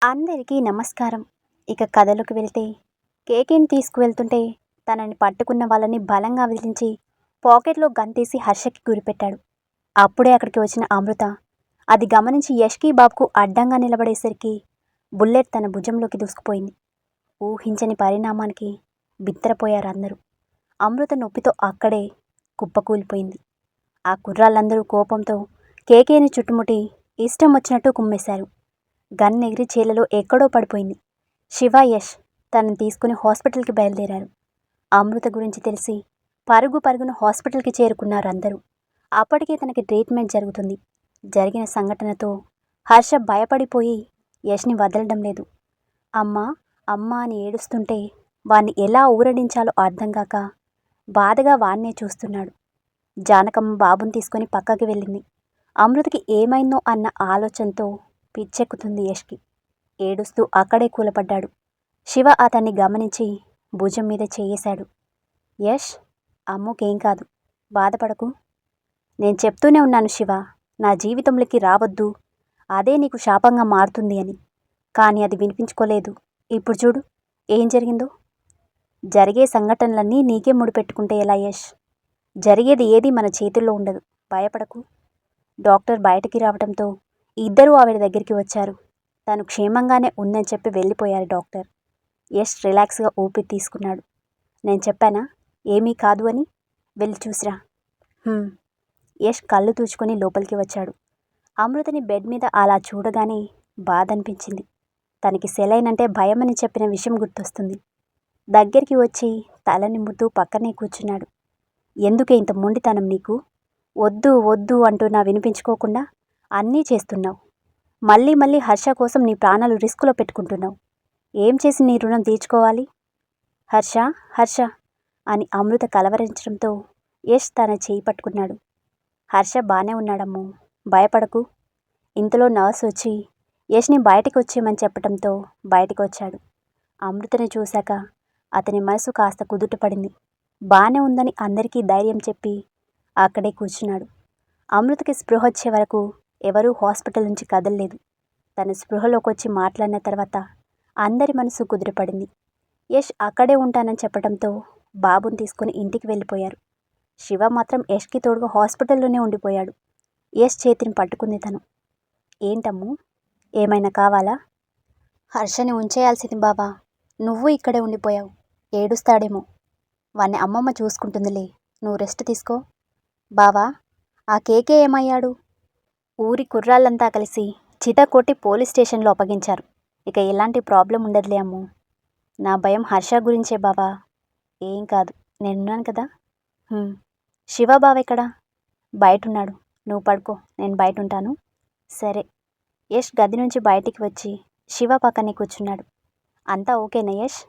అందరికీ నమస్కారం. ఇక కథలోకి వెళ్తే కేకేని తీసుకువెళ్తుంటే తనని పట్టుకున్న వాళ్ళని బలంగా విదిలించి పాకెట్లో గంతేసి హర్షకి గురిపెట్టాడు. అప్పుడే అక్కడికి వచ్చిన అమృత అది గమనించి యష్కి బాబుకు అడ్డంగా నిలబడేసరికి బుల్లెట్ తన భుజంలోకి దూసుకుపోయింది. ఊహించని పరిణామానికి బిత్తరపోయారు అందరూ. అమృత నొప్పితో అక్కడే కుప్పకూలిపోయింది. ఆ కుర్రాళ్ళందరూ కోపంతో కేకేని చుట్టుముట్టి ఇష్టం వచ్చినట్టు కుమ్మేశారు. గన్ ఎగిరి చేలలో ఎక్కడో పడిపోయింది. శివ, యష్ తనని తీసుకుని హాస్పిటల్కి బయలుదేరారు. అమృత గురించి తెలిసి పరుగున హాస్పిటల్కి చేరుకున్నారు అందరూ. అప్పటికే తనకి ట్రీట్మెంట్ జరుగుతుంది. జరిగిన సంఘటనతో హర్ష భయపడిపోయి యష్ని వదలడం లేదు. అమ్మా అమ్మా అని ఏడుస్తుంటే వాణ్ణి ఎలా ఊరడించాలో అర్థం కాక బాధగా వాణ్ణే చూస్తున్నాడు. జానకమ్మ బాబుని తీసుకొని పక్కకి వెళ్ళింది. అమృతకి ఏమైందో అన్న ఆలోచనతో పిచ్చెక్కుతుంది యష్కి. ఏడుస్తూ అక్కడే కూలపడ్డాడు. శివ అతన్ని గమనించి భుజం మీద చేయేశాడు. యష్, అమ్ముకేం కాదు, బాధపడకు. నేను చెప్తూనే ఉన్నాను శివ, నా జీవితంలోకి రావద్దు, అదే నీకు శాపంగా మారుతుంది అని. కానీ అది వినిపించుకోలేదు. ఇప్పుడు చూడు ఏం జరిగిందో. జరిగే సంఘటనలన్నీ నీకే ముడిపెట్టుకుంటే ఎలా యష్? జరిగేది ఏది మన చేతుల్లో ఉండదు, భయపడకు. డాక్టర్ బయటికి రావడంతో ఇద్దరూ ఆవిడ దగ్గరికి వచ్చారు. తను క్షేమంగానే ఉందని చెప్పి వెళ్ళిపోయారు డాక్టర్. యష్ రిలాక్స్గా ఊపిరి తీసుకున్నాడు. నేను చెప్పానా ఏమీ కాదు అని? వెళ్ళి చూసిరా. యష్ కళ్ళు తూచుకొని లోపలికి వచ్చాడు. అమృతని బెడ్ మీద అలా చూడగానే బాధ అనిపించింది. తనకి సెలైన్ అంటే భయమని చెప్పిన విషయం గుర్తొస్తుంది. దగ్గరికి వచ్చి తల నిమ్ముతూ పక్కనే కూర్చున్నాడు. ఎందుకే ఇంత మొండితనం నీకు? వద్దు వద్దు అంటున్నా వినిపించుకోకుండా అన్నీ చేస్తున్నావు. మళ్ళీ మళ్ళీ హర్ష కోసం నీ ప్రాణాలు రిస్కులో పెట్టుకుంటున్నావు. ఏం చేసి నీ రుణం తీర్చుకోవాలి? హర్ష హర్ష అని అమృత కలవరించడంతో యష్ తన చేయి పట్టుకున్నాడు. హర్ష బానే ఉన్నాడమ్మో, భయపడకు. ఇంతలో నర్స్ వచ్చి యష్ని బయటికి వచ్చేయమని చెప్పడంతో బయటికి వచ్చాడు. అమృతని చూశాక అతని మనసు కాస్త కుదుటపడింది. బానే ఉందని అందరికీ ధైర్యం చెప్పి అక్కడే కూర్చున్నాడు. అమృతకి స్పృహ వచ్చే వరకు ఎవరూ హాస్పిటల్ నుంచి కదలలేదు. తన స్పృహలోకి వచ్చి మాట్లాడిన తర్వాత అందరి మనసు కుదుటపడింది. యష్ అక్కడే ఉంటానని చెప్పడంతో బాబుని తీసుకుని ఇంటికి వెళ్ళిపోయారు. శివ మాత్రం యష్కి తోడుగా హాస్పిటల్లోనే ఉండిపోయాడు. యష్ చేతిని పట్టుకుంది తను. ఏంటమ్ము, ఏమైనా కావాలా? హర్షని ఉంచేయాల్సింది బావా, నువ్వు ఇక్కడే ఉండిపోయావు. ఏడుస్తాడేమో, వాణ్ణి అమ్మమ్మ చూసుకుంటుందిలే, నువ్వు రెస్ట్ తీసుకో. బావా, ఆ కేకే ఏమయ్యాడు? ఊరి కుర్రాళ్ళంతా కలిసి చితకొట్టి పోలీస్ స్టేషన్లో అప్పగించారు. ఇక ఎలాంటి ప్రాబ్లం ఉండదులే అమ్ము. నా భయం హర్ష గురించే బావా. ఏం కాదు, నేనున్నాను కదా. శివ బావ ఎక్కడా? బయటున్నాడు. నువ్వు పడుకో, నేను బయట ఉంటాను. సరే. యష్ గది నుంచి బయటికి వచ్చి శివ పక్కనే కూర్చున్నాడు. అంతా ఓకేనా యష్?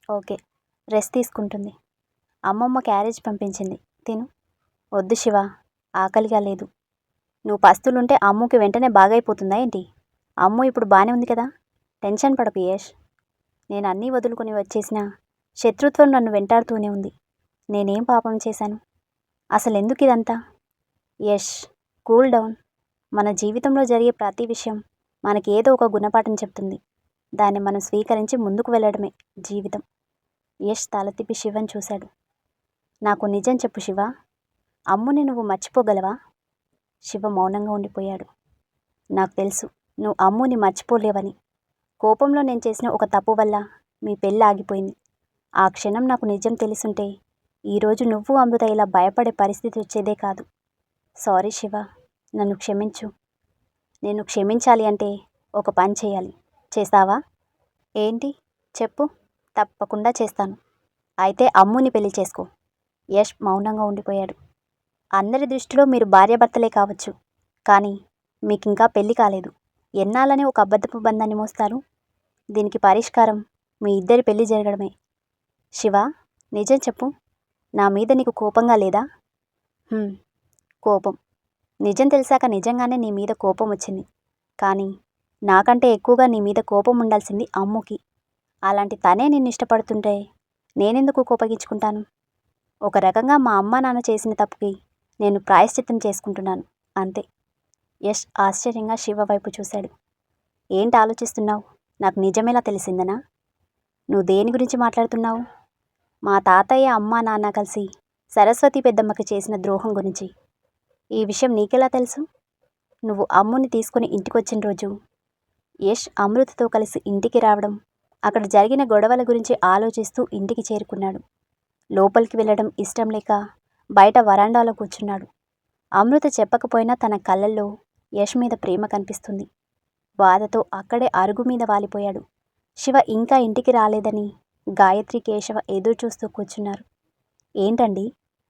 ఓకే, రెస్ట్ తీసుకుంటుంది. అమ్మమ్మ క్యారేజ్ పంపించింది, తిను. వద్దు శివ, ఆకలిగా లేదు. నువ్వు పస్తులుంటే అమ్ముకి వెంటనే బాగైపోతుందా ఏంటి? అమ్ము ఇప్పుడు బాగానే ఉంది కదా, టెన్షన్ పడకు యష్. నేను అన్నీ వదులుకొని వచ్చేసినా శత్రుత్వం నన్ను వెంటాడుతూనే ఉంది. నేనేం పాపం చేశాను? అసలు ఎందుకు ఇదంతా? Yash, cool down. మన జీవితంలో జరిగే ప్రతి విషయం మనకి ఏదో ఒక గుణపాఠం చెప్తుంది. దాన్ని మనం స్వీకరించి ముందుకు వెళ్ళడమే జీవితం. యష్ తల తిప్పి శివని చూశాడు. నాకు నిజం చెప్పు శివ, అమ్ముని నువ్వు మర్చిపోగలవా? శివ మౌనంగా ఉండిపోయాడు. నాకు తెలుసు నువ్వు అమ్ముని మర్చిపోలేవని. కోపంలో నేను చేసిన ఒక తప్పు వల్ల మీ పెళ్ళి ఆగిపోయింది. ఆ క్షణం నాకు నిజం తెలుసుంటే ఈరోజు నువ్వు అమృత ఇలా భయపడే పరిస్థితి వచ్చేదే కాదు. సారీ శివ, నన్ను క్షమించు. నేను క్షమించాలి అంటే ఒక పని చేయాలి. చేస్తావా? ఏంటి చెప్పు. తప్పకుండా చేస్తాను. అయితే అమ్ముని పెళ్లి చేసుకో. యష్ మౌనంగా ఉండిపోయాడు. అందరి దృష్టిలో మీరు భార్యాభర్తలే కావచ్చు, కానీ మీకింకా పెళ్లి కాలేదు. ఎన్నాళ్ళని ఒక అబద్ధపు బంధాన్ని మోస్తారు? దీనికి పరిష్కారం మీ ఇద్దరి పెళ్లి జరగడమే. శివ, నిజం చెప్పు, నా మీద నీకు కోపంగా లేదా? కోపం. నిజం తెలిసాక నిజంగానే నీ మీద కోపం వచ్చింది. కానీ నాకంటే ఎక్కువగా నీ మీద కోపం ఉండాల్సింది అమ్ముకి. అలాంటి తనే నిన్ను ఇష్టపడుతుంటే నేనెందుకు కోపగించుకుంటాను? ఒక రకంగా మా అమ్మ నాన్న చేసిన తప్పుకి నేను ప్రాయశ్చిత్తం చేసుకుంటున్నాను, అంతే. యష్ ఆశ్చర్యంగా శివ వైపు చూశాడు. ఏంటి ఆలోచిస్తున్నావు? నాకు నిజమేలా తెలిసిందనా? నువ్వు దేని గురించి మాట్లాడుతున్నావు? మా తాతయ్య అమ్మ నాన్న కలిసి సరస్వతి పెద్దమ్మకి చేసిన ద్రోహం గురించి. ఈ విషయం నీకెలా తెలుసు? నువ్వు అమ్ముని తీసుకుని ఇంటికొచ్చిన రోజు యష్ అమృతతో కలిసి ఇంటికి రావడం, అక్కడ జరిగిన గొడవల గురించి ఆలోచిస్తూ ఇంటికి చేరుకున్నాడు. లోపలికి వెళ్ళడం ఇష్టం లేక బయట వరాండాలో కూర్చున్నాడు. అమృత చెప్పకపోయినా తన కళ్ళల్లో యష్ మీద ప్రేమ కనిపిస్తుంది. బాధతో అక్కడే అరుగు మీద వాలిపోయాడు. శివ ఇంకా ఇంటికి రాలేదని గాయత్రి, కేశవ ఎదురు చూస్తూ కూర్చున్నారు. ఏంటండి,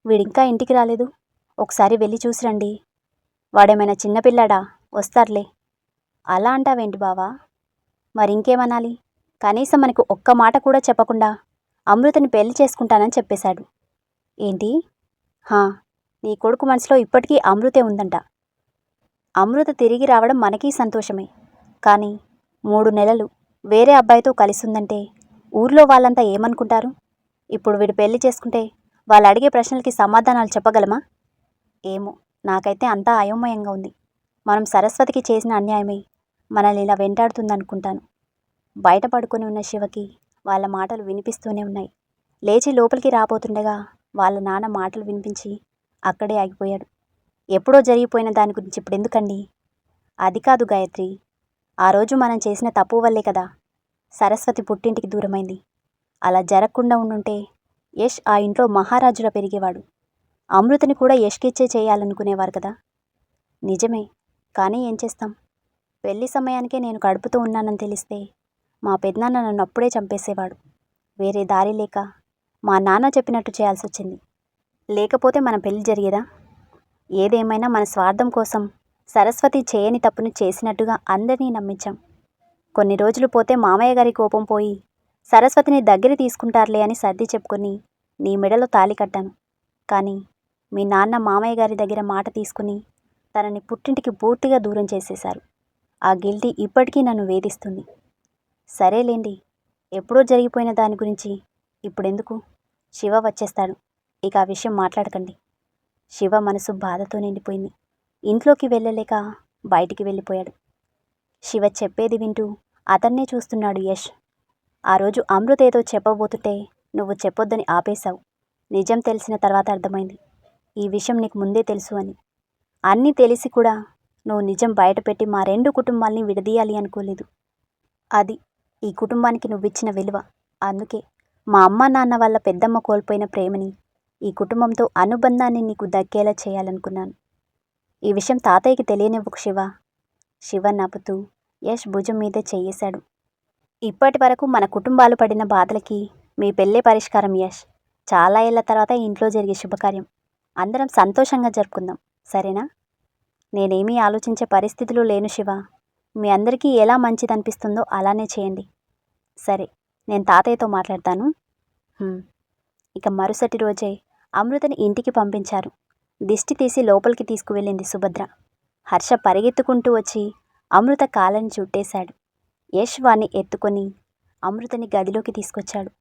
వీడింకా ఇంటికి రాలేదు? ఒకసారి వెళ్ళి చూసిరండి. వాడేమైనా చిన్నపిల్లాడా? వస్తారులే. అలా అంటావేంటి బావా? మరింకేమనాలి? కనీసం మనకు ఒక్క మాట కూడా చెప్పకుండా అమృతని పెళ్లి చేసుకుంటానని చెప్పేశాడు. ఏంటి? హా, నీ కొడుకు మనసులో ఇప్పటికీ అమృతే ఉందంట. అమృత తిరిగి రావడం మనకీ సంతోషమే. కానీ 3 నెలలు వేరే అబ్బాయితో కలిసుందంటే ఊర్లో వాళ్ళంతా ఏమనుకుంటారు? ఇప్పుడు వీడు పెళ్లి చేసుకుంటే వాళ్ళు అడిగే ప్రశ్నలకి సమాధానాలు చెప్పగలమా? ఏమో, నాకైతే అంతా అయోమయంగా ఉంది. మనం సరస్వతికి చేసిన అన్యాయమే మనల్ని ఇలా వెంటాడుతుందనుకుంటాను. బయట పడుకొని ఉన్న శివకి వాళ్ళ మాటలు వినిపిస్తూనే ఉన్నాయి. లేచి లోపలికి రాబోతుండగా వాళ్ళ నాన్న మాటలు వినిపించి అక్కడే ఆగిపోయాడు. ఎప్పుడో జరిగిపోయిన దాని గురించి ఇప్పుడెందుకండి? అది కాదు గాయత్రి, ఆ రోజు మనం చేసిన తప్పు వల్లే కదా సరస్వతి పుట్టింటికి దూరమైంది. అలా జరగకుండా ఉండుంటే యష్ ఆ ఇంట్లో మహారాజులా పెరిగేవాడు. అమృతని కూడా యష్కిచ్చే చేయాలనుకునేవారు కదా. నిజమే, కానీ ఏం చేస్తాం? పెళ్లి సమయానికే నేను కడుపుతో ఉన్నానని తెలిస్తే మా పెద్దనాన్న నన్ను అప్పుడే చంపేసేవాడు. వేరే దారి లేక మా నాన్న చెప్పినట్టు చేయాల్సి వచ్చింది. లేకపోతే మన పెళ్లి జరిగేదా? ఏదేమైనా మన స్వార్థం కోసం సరస్వతి చేయని తప్పును చేసినట్టుగా అందరినీ నమ్మించాం. కొన్ని రోజులు పోతే మామయ్య గారి కోపం పోయి సరస్వతిని దగ్గర తీసుకుంటారులే అని సర్ది చెప్పుకొని నీ మెడలో తాళి కట్టాను. కానీ మీ నాన్న మామయ్య గారి దగ్గర మాట తీసుకుని తనని పుట్టింటికి పూర్తిగా దూరం చేసేశారు. ఆ గిల్టీ ఇప్పటికీ నన్ను వేధిస్తుంది. సరేలేండి, ఎప్పుడో జరిగిపోయిన దాని గురించి ఇప్పుడెందుకు? శివ వచ్చేస్తాడు, ఇక ఆ విషయం మాట్లాడకండి. శివ మనసు బాధతో నిండిపోయింది. ఇంట్లోకి వెళ్ళలేక బయటికి వెళ్ళిపోయాడు. శివ చెప్పేది వింటూ అతన్నే చూస్తున్నాడు యష్. ఆ రోజు అమృత ఏదో చెప్పబోతుంటే నువ్వు చెప్పొద్దని ఆపేశావు. నిజం తెలిసిన తర్వాత అర్థమైంది ఈ విషయం నీకు ముందే తెలుసు అని. అన్నీ తెలిసి కూడా నువ్వు నిజం బయటపెట్టి మా 2 కుటుంబాల్ని విడదీయాలి అనుకోలేదు. అది ఈ కుటుంబానికి నువ్విచ్చిన విలువ. అందుకే మా అమ్మ నాన్న వల్ల పెద్దమ్మ కోల్పోయిన ప్రేమని, ఈ కుటుంబంతో అనుబంధాన్ని నీకు దక్కేలా చేయాలనుకున్నాను. ఈ విషయం తాతయ్యకి తెలియనివ్వకు శివ. శివ నవ్వుతూ యష్ భుజం మీద చెయ్యేశాడు. ఇప్పటి వరకు మన కుటుంబాలు పడిన బాధలకి మీ పెళ్ళే పరిష్కారం యష్. చాలా ఏళ్ల తర్వాత ఇంట్లో జరిగే శుభకార్యం అందరం సంతోషంగా జరుపుకుందాం, సరేనా? నేనేమీ ఆలోచించే పరిస్థితిలో లేను శివ. మీ అందరికీ ఎలా మంచిదనిపిస్తుందో అలానే చేయండి. సరే, నేను తాతయ్యతో మాట్లాడతాను. ఇక మరుసటి రోజే అమృతని ఇంటికి పంపించారు. దిష్టి తీసి లోపలికి తీసుకువెళ్ళింది సుభద్ర. హర్ష పరిగెత్తుకుంటూ వచ్చి అమృత కాళ్ళని చుట్టేశాడు. యష్ వాణ్ణి ఎత్తుకొని అమృతని గదిలోకి తీసుకొచ్చాడు.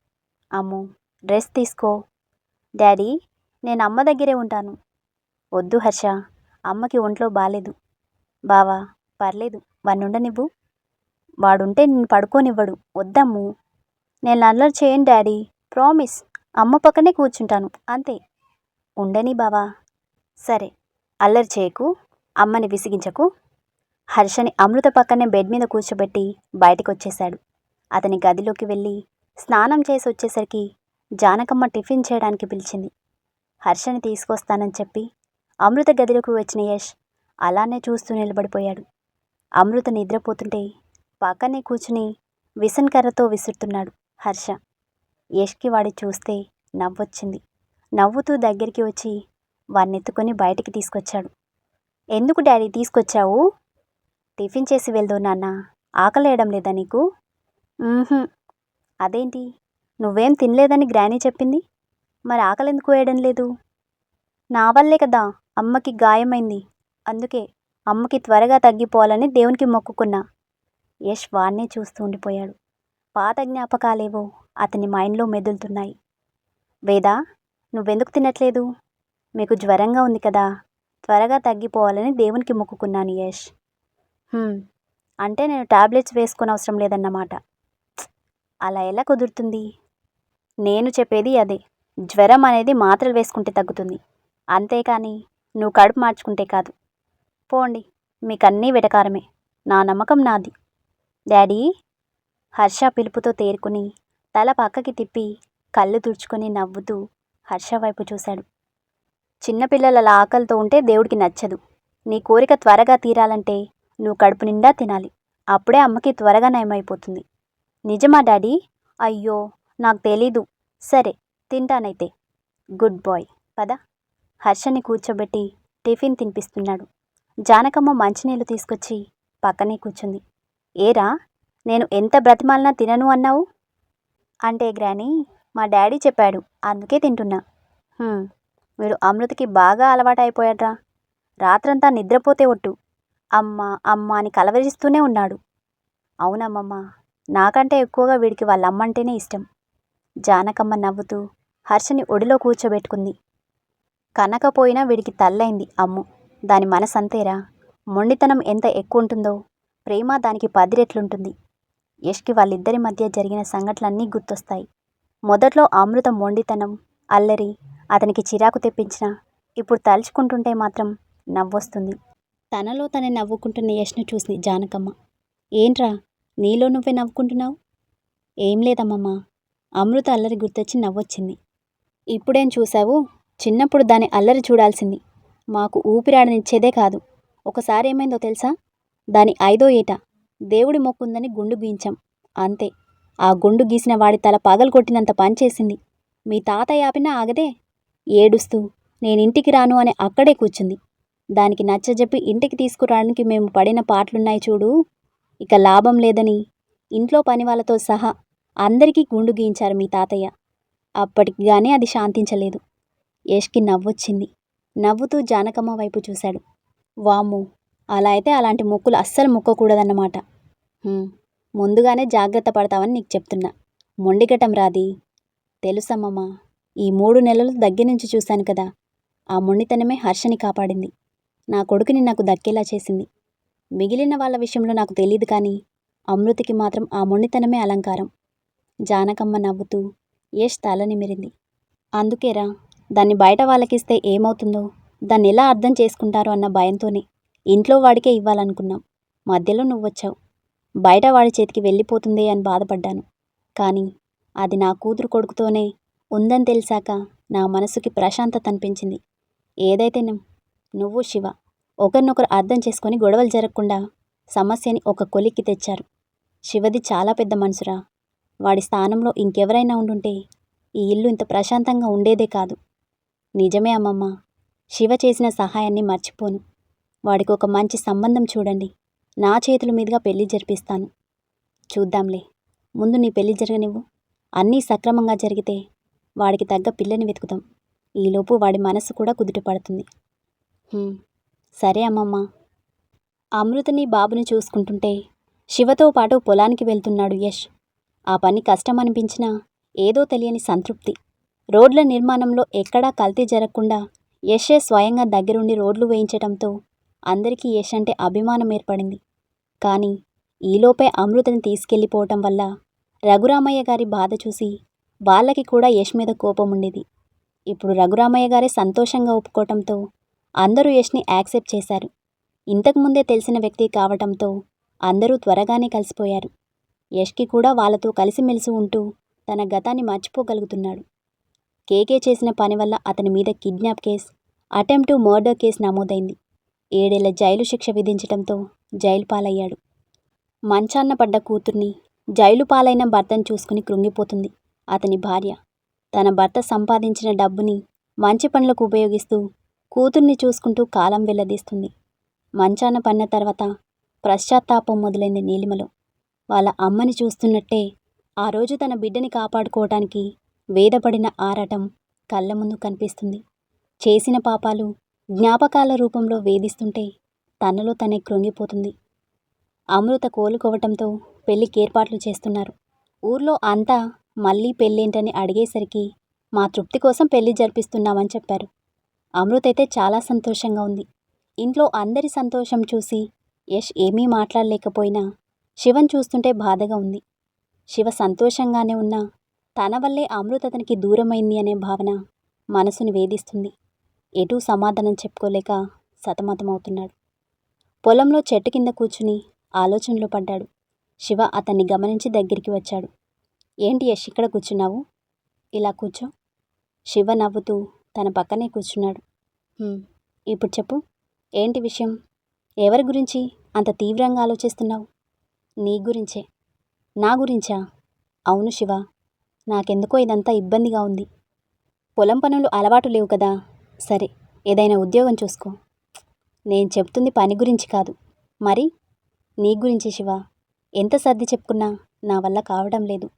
అమ్మో, డ్రెస్ తీసుకో. డాడీ, నేను అమ్మ దగ్గరే ఉంటాను. వద్దు హర్ష, అమ్మకి ఒంట్లో బాలేదు. బావా, పర్లేదు, వాణ్ణుండనివ్వు. వాడుంటే నేను పడుకోనివ్వడు. వద్దమ్ము. నేను అల్లరి చేయను డాడీ, ప్రామిస్. అమ్మ పక్కనే కూర్చుంటాను, అంతే. ఉండని బావా. సరే, అల్లరి చేయకు, అమ్మని విసిగించకు. హర్షని అమృత పక్కనే బెడ్ మీద కూర్చోబెట్టి బయటకు వచ్చేశాడు. అతని గదిలోకి వెళ్ళి స్నానం చేసి వచ్చేసరికి జానకమ్మ టిఫిన్ చేయడానికి పిలిచింది. హర్షని తీసుకొస్తానని చెప్పి అమృత గదిలోకి వచ్చిన యష్ అలానే చూస్తూ నిలబడిపోయాడు. అమృత నిద్రపోతుంటే పక్కనే కూర్చుని విసన్కర్రతో విసురుతున్నాడు హర్ష. యష్కి వాడి చూస్తే నవ్వొచ్చింది. నవ్వుతూ దగ్గరికి వచ్చి వాణ్ణెత్తుకొని బయటికి తీసుకొచ్చాడు. ఎందుకు డాడీ తీసుకొచ్చావు? టిఫిన్ చేసి వెళ్దు నాన్న. ఆకలేయడం లేదా నీకు? అదేంటి, నువ్వేం తినలేదని గ్రానీ చెప్పింది. మరి ఆకలెందుకు వేయడం లేదు? నా వల్లే కదా అమ్మకి గాయమైంది. అందుకే అమ్మకి త్వరగా తగ్గిపోవాలని దేవునికి మొక్కుకున్నా. యష్ వాణ్ణే చూస్తూ ఉండిపోయాడు. పాత జ్ఞాపకాలేవో అతని మైండ్లో మెదులుతున్నాయి. వేదా, నువ్వెందుకు తినట్లేదు? మీకు జ్వరంగా ఉంది కదా, త్వరగా తగ్గిపోవాలని దేవునికి మొక్కుకున్నాను యష్. అంటే నేను టాబ్లెట్స్ వేసుకొని అవసరం లేదన్నమాట. అలా ఎలా కుదురుతుంది? నేను చెప్పేది అదే. జ్వరం అనేది మాత్రలు వేసుకుంటే తగ్గుతుంది, అంతేకాని నువ్వు కడుపు మార్చుకుంటే కాదు. పోండి, మీకన్నీ వెటకారమే. నా నమ్మకం నాది. డాడీ. హర్ష పిలుపుతో తేరుకుని తల పక్కకి తిప్పి కళ్ళు తుడుచుకొని నవ్వుతూ హర్ష వైపు చూశాడు. చిన్నపిల్లల ఆకలితో ఉంటే దేవుడికి నచ్చదు. నీ కోరిక త్వరగా తీరాలంటే నువ్వు కడుపు నిండా తినాలి. అప్పుడే అమ్మకి త్వరగా నయమైపోతుంది. నిజమా డాడీ? అయ్యో, నాకు తెలీదు. సరే, తింటానైతే. Good bye. పద. హర్షని కూర్చోబెట్టి టిఫిన్ తినిపిస్తున్నాడు. జానకమ్మ మంచినీళ్ళు తీసుకొచ్చి పక్కనే కూర్చుంది. ఏరా, నేను ఎంత బ్రతిమాలినా తినను అన్నావు? అంటే గ్రానీ, మా డాడీ చెప్పాడు, అందుకే తింటున్నా. వీడు అమృతకి బాగా అలవాటు అయిపోయాడ్రా. రాత్రంతా నిద్రపోతే ఒట్టు అమ్మ అమ్మ అని కలవరిస్తూనే ఉన్నాడు. అవునమ్మమ్మ, నాకంటే ఎక్కువగా వీడికి వాళ్ళ అమ్మంటేనే ఇష్టం. జానకమ్మ నవ్వుతూ హర్షని ఒడిలో కూర్చోబెట్టుకుంది. కనకపోయినా వీడికి తల్లైంది అమ్ము. దాని మనసంతేరా. మొండితనం ఎంత ఎక్కువ ఉంటుందో ప్రేమ దానికి 10 రెట్లుంటుంది. యష్కి వాళ్ళిద్దరి మధ్య జరిగిన సంఘటనలన్నీ గుర్తొస్తాయి. మొదట్లో అమృత మొండితనం, అల్లరి అతనికి చిరాకు తెప్పించినా ఇప్పుడు తలుచుకుంటుంటే మాత్రం నవ్వొస్తుంది. తనలో తనే నవ్వుకుంటున్న యష్ను చూసి జానకమ్మ, ఏంట్రా నీలో నువ్వే నవ్వుకుంటున్నావు? ఏం లేదమ్మమ్మ, అమృత అల్లరి గుర్తొచ్చి నవ్వొచ్చింది. ఇప్పుడేం చూశావు? చిన్నప్పుడు దాని అల్లరి చూడాల్సింది. మాకు ఊపిరాడనిచ్చేదే కాదు. ఒకసారి ఏమైందో తెలుసా? దాని 5వ ఏట దేవుడి మొక్కుందని గుండు గీయించాం. అంతే. ఆ గుండు గీసిన వాడి తల పగలు కొట్టినంత పనిచేసింది. మీ తాతయ్య ఆపినా ఆగదే. ఏడుస్తూ నేనింటికి రాను అని అక్కడే కూర్చుంది. దానికి నచ్చజెప్పి ఇంటికి తీసుకురావడానికి మేము పడిన పాటలున్నాయి చూడు. ఇక లాభం లేదని ఇంట్లో పని వాళ్ళతో సహా అందరికీ గుండు గీయించారు మీ తాతయ్య. అప్పటికి కానీ అది శాంతించలేదు. యష్కి నవ్వొచ్చింది. నవ్వుతూ జానకమ్మ వైపు చూశాడు. వామ్మో, అలా అయితే అలాంటి మొక్కులు అస్సలు మొక్కకూడదన్నమాట. ముందుగానే జాగ్రత్త పడతావని నీకు చెప్తున్నా. మొండిగటం రాది. తెలుసమ్మమ్మ, ఈ 3 నెలలు దగ్గర నుంచి చూశాను కదా. ఆ మొండితనమే హర్షని కాపాడింది. నా కొడుకుని నాకు దక్కేలా చేసింది. మిగిలిన వాళ్ళ విషయంలో నాకు తెలియదు, కానీ అమృతికి మాత్రం ఆ మొండితనమే అలంకారం. జానకమ్మ నవ్వుతూ యష్ తల నిమిరింది. అందుకేరా, దాన్ని బయట వాళ్ళకిస్తే ఏమవుతుందో, దాన్ని ఎలా అర్థం చేసుకుంటారో అన్న భయంతోనే ఇంట్లో వాడికే ఇవ్వాలనుకున్నాం. మధ్యలో నువ్వొచ్చావు. బయట వాడి చేతికి వెళ్ళిపోతుందే అని బాధపడ్డాను. కానీ అది నా కూతురు కొడుకుతోనే ఉందని తెలిసాక నా మనసుకి ప్రశాంతత అనిపించింది. ఏదైతే నువ్వు శివ ఒకరినొకరు అర్థం చేసుకొని గొడవలు జరగకుండా సమస్యని ఒక కొలిక్కి తెచ్చారు. శివది చాలా పెద్ద మనసురా. వాడి స్థానంలో ఇంకెవరైనా ఉండుంటే ఈ ఇల్లు ఇంత ప్రశాంతంగా ఉండేదే కాదు. నిజమే అమ్మమ్మ, శివ చేసిన సహాయాన్ని మర్చిపోను. వాడికి ఒక మంచి సంబంధం చూడండి. నా చేతుల మీదుగా పెళ్లి జరిపిస్తాను. చూద్దాంలే, ముందు నీ పెళ్లి జరగనివ్వు. అన్నీ సక్రమంగా జరిగితే వాడికి తగ్గ పిల్లని వెతుకుతాం. ఈలోపు వాడి మనసు కూడా కుదుట పడుతుంది. సరే అమ్మమ్మ. అమృతని బాబుని చూసుకుంటుంటే శివతో పాటు పొలానికి వెళ్తున్నాడు యష్. ఆ పని కష్టం అనిపించినా ఏదో తెలియని సంతృప్తి. రోడ్ల నిర్మాణంలో ఎక్కడా కల్తీ జరగకుండా యషే స్వయంగా దగ్గరుండి రోడ్లు వేయించడంతో అందరికీ యష్ అంటే అభిమానం ఏర్పడింది. కానీ ఈలోపే అమృతని తీసుకెళ్ళిపోవటం వల్ల రఘురామయ్య గారి బాధ చూసి వాళ్ళకి కూడా యష్ మీద కోపం ఉండేది. ఇప్పుడు రఘురామయ్య గారే సంతోషంగా ఒప్పుకోవటంతో అందరూ యష్ని యాక్సెప్ట్ చేశారు. ఇంతకుముందే తెలిసిన వ్యక్తి కావటంతో అందరూ త్వరగానే కలిసిపోయారు. యష్కి కూడా వాళ్ళతో కలిసిమెలిసి ఉంటూ తన గతాన్ని మర్చిపోగలుగుతున్నాడు. కేకే చేసిన పని వల్ల అతని మీద kidnap case, attempt to murder case నమోదైంది. 7 ఏళ్ల జైలు శిక్ష విధించడంతో జైలు పాలయ్యాడు. మంచాన్న పడ్డ కూతుర్ని, జైలు పాలైన భర్తను చూసుకుని కృంగిపోతుంది అతని భార్య. తన భర్త సంపాదించిన డబ్బుని మంచి పనులకు ఉపయోగిస్తూ కూతుర్ని చూసుకుంటూ కాలం వెల్లదీస్తుంది. మంచాన పడిన తర్వాత పశ్చాత్తాపం మొదలైంది నీలిమలో. వాళ్ళ అమ్మని చూస్తున్నట్టే ఆ రోజు తన బిడ్డని కాపాడుకోవటానికి వేదపడిన ఆరాటం కళ్ళ ముందు కనిపిస్తుంది. చేసిన పాపాలు జ్ఞాపకాల రూపంలో వేధిస్తుంటే తనలో తనే కృంగిపోతుంది. అమృత కోలుకోవటంతో పెళ్లికి ఏర్పాట్లు చేస్తున్నారు. ఊర్లో అంతా మళ్ళీ పెళ్ళేంటని అడిగేసరికి మా తృప్తి కోసం పెళ్లి జరిపిస్తున్నామని చెప్పారు. అమృత అయితే చాలా సంతోషంగా ఉంది. ఇంట్లో అందరి సంతోషం చూసి యష్ ఏమీ మాట్లాడలేకపోయినా శివన్ చూస్తుంటే బాధగా ఉంది. శివ సంతోషంగానే ఉన్నా తన వల్లే అమృత అతనికి దూరమైంది అనే భావన మనసుని వేధిస్తుంది. ఎటూ సమాధానం చెప్పుకోలేక సతమతమవుతున్నాడు. పొలంలో చెట్టు కింద కూర్చుని ఆలోచనలో పడ్డాడు. శివ అతన్ని గమనించి దగ్గరికి వచ్చాడు. ఏంటి యష్ ఇక్కడ కూర్చున్నావు? ఇలా కూర్చో. శివ నవ్వుతూ తన పక్కనే కూర్చున్నాడు. ఇప్పుడు చెప్పు, ఏంటి విషయం? ఎవరి గురించి అంత తీవ్రంగా ఆలోచిస్తున్నావు? నీ గురించే. నా గురించా? అవును శివ, నాకెందుకో ఇదంతా ఇబ్బందిగా ఉంది. పొలం పనులు అలవాటు లేవు కదా. సరే, ఏదైనా ఉద్యోగం చూసుకో. నేను చెప్తుంది పని గురించి కాదు. మరి నీ గురించి శివ. ఎంత సర్ది చెప్పుకున్నా నా వల్ల కావడం లేదు.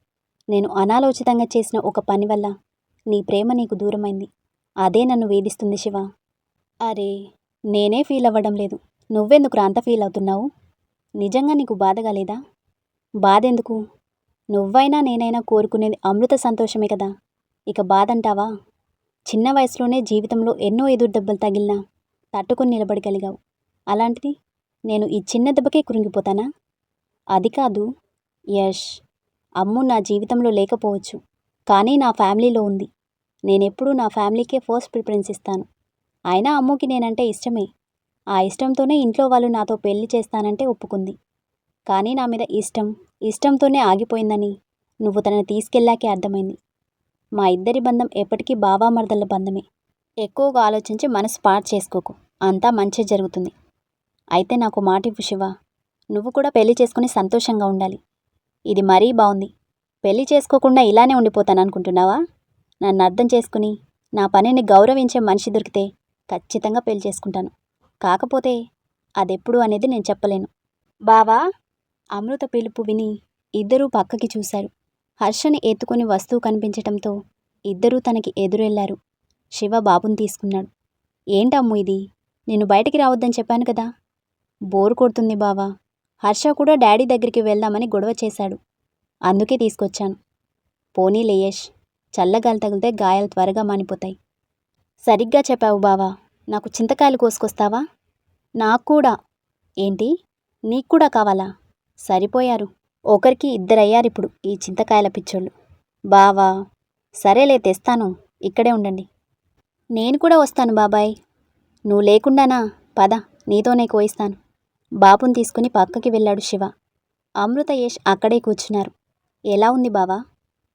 నేను అనాలోచితంగా చేసిన ఒక పని వల్ల నీ ప్రేమ నీకు దూరమైంది. అదే నన్ను వేధిస్తుంది శివ. అరే, నేనే ఫీల్ అవ్వడం లేదు, నువ్వెందుకు అంత ఫీల్ అవుతున్నావు? నిజంగా నీకు బాధగా లేదా? బాధెందుకు? నువ్వైనా నేనైనా కోరుకునేది అమృత సంతోషమే కదా. ఇక బాధంటావా? చిన్న వయసులోనే జీవితంలో ఎన్నో ఎదురు దెబ్బలు తగిలినా తట్టుకొని నిలబడగలిగావు. అలాంటిది నేను ఈ చిన్న దెబ్బకే కృంగిపోతానా? అది కాదు యష్, అమ్ము నా జీవితంలో లేకపోవచ్చు, కానీ నా ఫ్యామిలీలో ఉంది. నేనెప్పుడూ నా ఫ్యామిలీకే ఫస్ట్ ప్రిఫరెన్స్ ఇస్తాను. అయినా అమ్ముకి నేనంటే ఇష్టమే. ఆ ఇష్టంతోనే ఇంట్లో వాళ్ళు నాతో పెళ్లి చేస్తానంటే ఒప్పుకుంది. కానీ నా మీద ఇష్టంతోనే ఆగిపోయిందని నువ్వు తనని తీసుకెళ్ళాకే అర్థమైంది. మా ఇద్దరి బంధం ఎప్పటికీ బావామర్దల బంధమే. ఎక్కువగా ఆలోచించి మనసు పాడు చేసుకోకు, అంతా మంచి జరుగుతుంది. అయితే నాకు మాట ఇవ్వు శివ, నువ్వు కూడా పెళ్లి చేసుకుని సంతోషంగా ఉండాలి. ఇది మరీ బాగుంది. పెళ్లి చేసుకోకుండా ఇలానే ఉండిపోతాననుకుంటున్నావా? నన్ను అర్థం చేసుకుని నా పనిని గౌరవించే మనిషి దొరికితే ఖచ్చితంగా పెళ్లి చేసుకుంటాను. కాకపోతే అదెప్పుడు అనేది నేను చెప్పలేను. బావా! అమృత పిలుపు విని ఇద్దరూ పక్కకి చూశారు. హర్షని ఎత్తుకుని వస్తువు కనిపించటంతో ఇద్దరూ తనకి ఎదురెళ్లారు. శివ బాబుని తీసుకున్నాడు. ఏంటమ్ము ఇది? నేను బయటికి రావద్దని చెప్పాను కదా. బోరు కొడుతుంది బావా. హర్ష కూడా డాడీ దగ్గరికి వెళ్దామని గొడవ చేశాడు, అందుకే తీసుకొచ్చాను. పోనీలే యష్, చల్లగాలి తగిలితే గాయాలు త్వరగా మానిపోతాయి. సరిగ్గా చెప్పావు బావా. నాకు చింతకాయలు కోసుకొస్తావా? నాకు కూడా. ఏంటి, నీకు కూడా కావాలా? సరిపోయారు. ఒకరికి ఇద్దరయ్యారిప్పుడు ఈ చింతకాయల పిచ్చోళ్ళు. బావా! సరేలే తెస్తాను, ఇక్కడే ఉండండి. నేను కూడా వస్తాను బాబాయ్. నువ్వు లేకుండానా? పద, నీతోనే కోయిస్తాను. బాబుని తీసుకుని పక్కకి వెళ్ళాడు శివ. అమృత యష్ అక్కడే కూర్చున్నారు. ఎలా ఉంది బావా?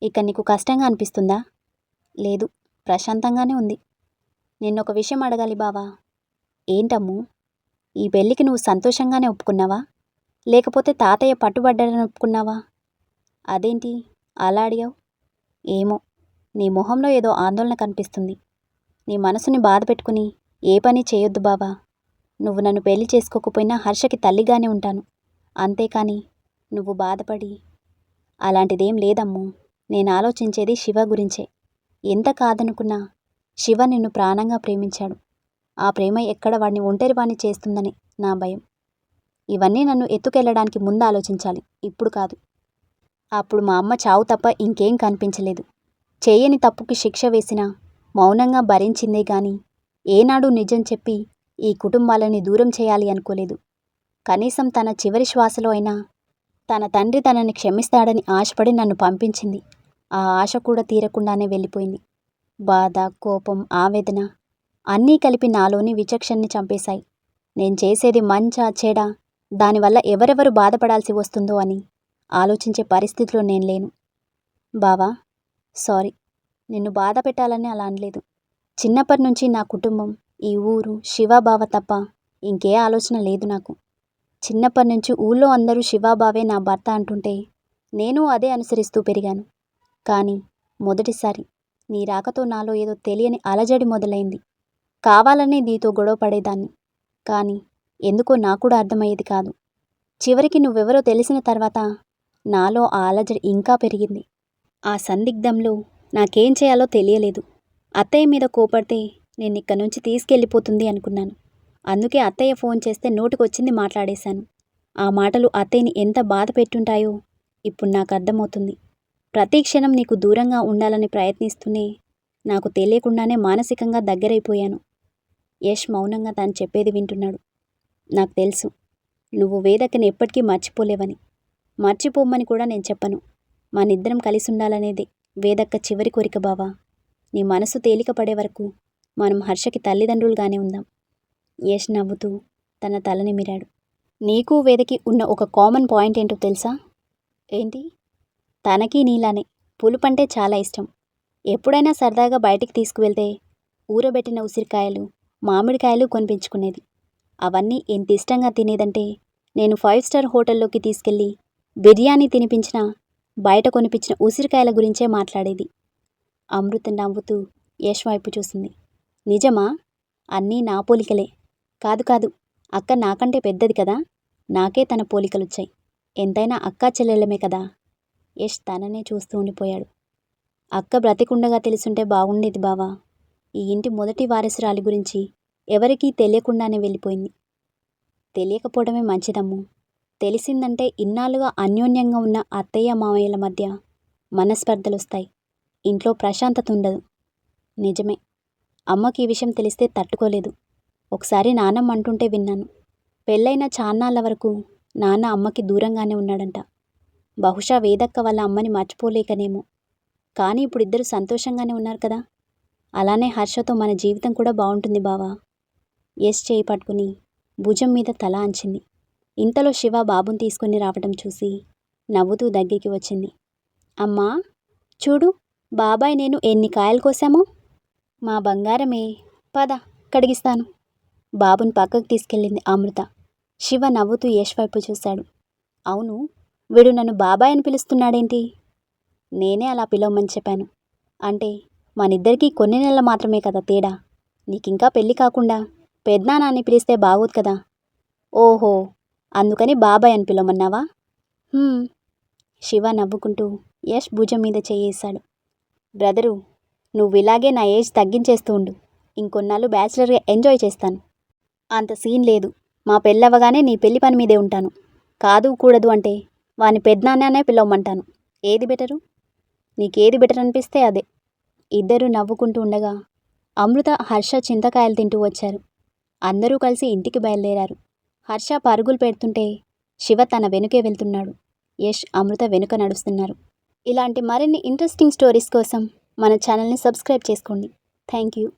ఇక నీకు కష్టంగా అనిపిస్తుందా? లేదు, ప్రశాంతంగానే ఉంది. నిన్నొక విషయం అడగాలి బావా. ఏంటమ్ము? ఈ పెళ్ళికి నువ్వు సంతోషంగానే ఒప్పుకున్నావా, లేకపోతే తాతయ్య పట్టుబడ్డాడని ఒప్పుకున్నావా? అదేంటి అలా అడిగావు? ఏమో, నీ మొహంలో ఏదో ఆందోళన కనిపిస్తుంది. నీ మనసుని బాధ పెట్టుకుని ఏ పని చేయొద్దు బావా. నువ్వు నన్ను పెళ్లి చేసుకోకపోయినా హర్షకి తల్లిగానే ఉంటాను, అంతేకాని నువ్వు బాధపడి అలాంటిదేం లేదమ్ము. నేను ఆలోచించేది శివ గురించే. ఎంత కాదనుకున్నా శివ నిన్ను ప్రాణంగా ప్రేమించాడు. ఆ ప్రేమ ఎక్కడ వాడిని ఒంటరివాణ్ణి చేస్తుందని నా భయం. ఇవన్నీ నన్ను ఎత్తుకెళ్ళడానికి ముందు ఆలోచించాలి, ఇప్పుడు కాదు. అప్పుడు మా అమ్మ చావు తప్ప ఇంకేం కనిపించలేదు. చేయని తప్పుకి శిక్ష వేసినా మౌనంగా భరించిందే గాని ఏనాడు నిజం చెప్పి ఈ కుటుంబాలని దూరం చేయాలి అనుకోలేదు. కనీసం తన చివరి శ్వాసలో అయినా తన తండ్రి తనని క్షమిస్తాడని ఆశపడి నన్ను పంపించింది. ఆ ఆశ కూడా తీరకుండానే వెళ్ళిపోయింది. బాధ, కోపం, ఆవేదన అన్నీ కలిపి నాలోని విచక్షణని చంపేశాయి. నేను చేసేది మంచా చెడా, దానివల్ల ఎవరెవరు బాధపడాల్సి వస్తుందో అని ఆలోచించే పరిస్థితిలో నేను లేను. బావా, సారీ, నిన్ను బాధ పెట్టాలని అలా అనలేదు. చిన్నప్పటి నుంచి నా కుటుంబం, ఈ ఊరు, శివబావ తప్ప ఇంకే ఆలోచన లేదు నాకు. చిన్నప్పటి నుంచి ఊళ్ళో అందరూ శివబావే నా భర్త అంటుంటే నేను అదే అనుసరిస్తూ పెరిగాను. కానీ మొదటిసారి నీ రాకతో నాలో ఏదో తెలియని అలజడి మొదలైంది. కావాలనే నీతో గొడవ పడేదాన్ని, కానీ ఎందుకో నాకు కూడా అర్థమయ్యేది కాదు. చివరికి నువ్వెవరో తెలిసిన తర్వాత నాలో ఆ అలజడి ఇంకా పెరిగింది. ఆ సందిగ్ధంలో నాకేం చేయాలో తెలియలేదు. అత్తయ్య మీద కోపడితే నేను ఇక్కడి నుంచి తీసుకెళ్ళిపోతుంది అనుకున్నాను. అందుకే అత్తయ్య ఫోన్ చేస్తే నోటికొచ్చింది మాట్లాడేశాను. ఆ మాటలు అత్తయ్యని ఎంత బాధ పెట్టుంటాయో ఇప్పుడు నాకు అర్థమవుతుంది. ప్రతి క్షణం నీకు దూరంగా ఉండాలని ప్రయత్నిస్తూనే నాకు తెలియకుండానే మానసికంగా దగ్గరైపోయాను. యష్ మౌనంగా తను చెప్పేది వింటున్నాడు. నాకు తెలుసు, నువ్వు వేదక్కని ఎప్పటికీ మర్చిపోలేవని. మర్చిపోమ్మని కూడా నేను చెప్పను. మనిద్దరం కలిసి ఉండాలనేది వేదక్క చివరి కోరిక బావా. నీ మనసు తేలిక పడే వరకు మనం హర్షకి తల్లిదండ్రులుగానే ఉందాం. యష్ నవ్వుతూ తన తల నిమిరాడు. నీకు వేదకి ఉన్న ఒక కామన్ పాయింట్ ఏంటో తెలుసా? ఏంటి? తనకి నీలానే పులుపంటే చాలా ఇష్టం. ఎప్పుడైనా సరదాగా బయటికి తీసుకువెళ్తే ఊరబెట్టిన ఉసిరికాయలు, మామిడికాయలు కొనిపించుకునేది. అవన్నీ ఎంత ఇష్టంగా తినేదంటే నేను 5 స్టార్ హోటల్లోకి తీసుకెళ్ళి బిర్యానీ తినిపించినా బయట కొనిపించిన ఉసిరికాయల గురించే మాట్లాడేది. అమృత నవ్వుతూ యష్ వైపు చూసింది. నిజమా? అన్నీ నా పోలికలే. కాదు కాదు, అక్క నాకంటే పెద్దది కదా, నాకే తన పోలికలొచ్చాయి. ఎంతైనా అక్కా చెల్లెళ్ళమే కదా. యష్ తననే చూస్తూ ఉండిపోయాడు. అక్క బ్రతికుండగా తెలుసుంటే బాగుండేది బావా. ఈ ఇంటి మొదటి వారసురాలి గురించి ఎవరికీ తెలియకుండానే వెళ్ళిపోయింది. తెలియకపోవడమే మంచిదమ్ము. తెలిసిందంటే ఇన్నాళ్ళుగా అన్యోన్యంగా ఉన్న అత్తయ్య మామయ్యల మధ్య మనస్పర్ధలొస్తాయి. ఇంట్లో ప్రశాంతత ఉండదు. నిజమే. అమ్మకి ఈ విషయం తెలిస్తే తట్టుకోలేదు. ఒకసారి నాన్నమ్మ అంటుంటే విన్నాను. పెళ్ళైన చాన్నాళ్ళ వరకు నాన్న అమ్మకి దూరంగానే ఉన్నాడంట. బహుశా వేదక్క వాళ్ళ అమ్మని మర్చిపోలేకనేమో. కానీ ఇప్పుడు ఇద్దరు సంతోషంగానే ఉన్నారు కదా. అలానే హర్షతో మన జీవితం కూడా బాగుంటుంది బావా. యష్ చేయి పట్టుకుని భుజం మీద తల అంచింది. ఇంతలో శివ బాబుని తీసుకుని రావడం చూసి నవ్వుతూ దగ్గరికి వచ్చింది. అమ్మా చూడు, బాబాయ్ నేను ఎన్ని కాయలు కోసామో. మా బంగారమే, పద కడిగిస్తాను. బాబుని పక్కకు తీసుకెళ్ళింది అమృత. శివ నవ్వుతూ యష్ వైపు చూశాడు. అవును, వీడు నన్ను బాబాయ్ అని పిలుస్తున్నాడేంటి? నేనే అలా పిలవమని చెప్పాను. అంటే మనిద్దరికీ కొన్ని నెలలు మాత్రమే కదా తేడా. నీకింకా పెళ్ళి కాకుండా పెద్దనాన్న అని పిలిస్తే బాగోదు కదా. ఓహో, అందుకని బాబాయ్ అని పిలవమన్నావా? శివ నవ్వుకుంటూ యష్ భుజం మీద చేయేశాడు. బ్రదరు, నువ్వు ఇలాగే నా ఏజ్ తగ్గించేస్తూ ఉండు. ఇంకొన్నాళ్ళు బ్యాచిలర్గా ఎంజాయ్ చేస్తాను. అంత సీన్ లేదు. మా పెళ్ళవగానే నీ పెళ్లి పని మీదే ఉంటాను. కాదు కూడదు అంటే వాని పెద్దనాన్నే పిలవమంటాను. ఏది బెటరు? నీకేది బెటర్ అనిపిస్తే అదే. ఇద్దరూ నవ్వుకుంటూ ఉండగా అమృత, హర్ష చింతకాయలు తింటూ వచ్చారు. అందరూ కలిసి ఇంటికి బయలుదేరారు. హర్ష పరుగులు పెడుతుంటే శివ తన వెనుకే వెళ్తున్నాడు. యష్, అమృత వెనుక నడుస్తున్నారు. ఇలాంటి మరిన్ని ఇంట్రెస్టింగ్ స్టోరీస్ కోసం మన ఛానల్ని సబ్స్క్రైబ్ చేసుకోండి. Thank you.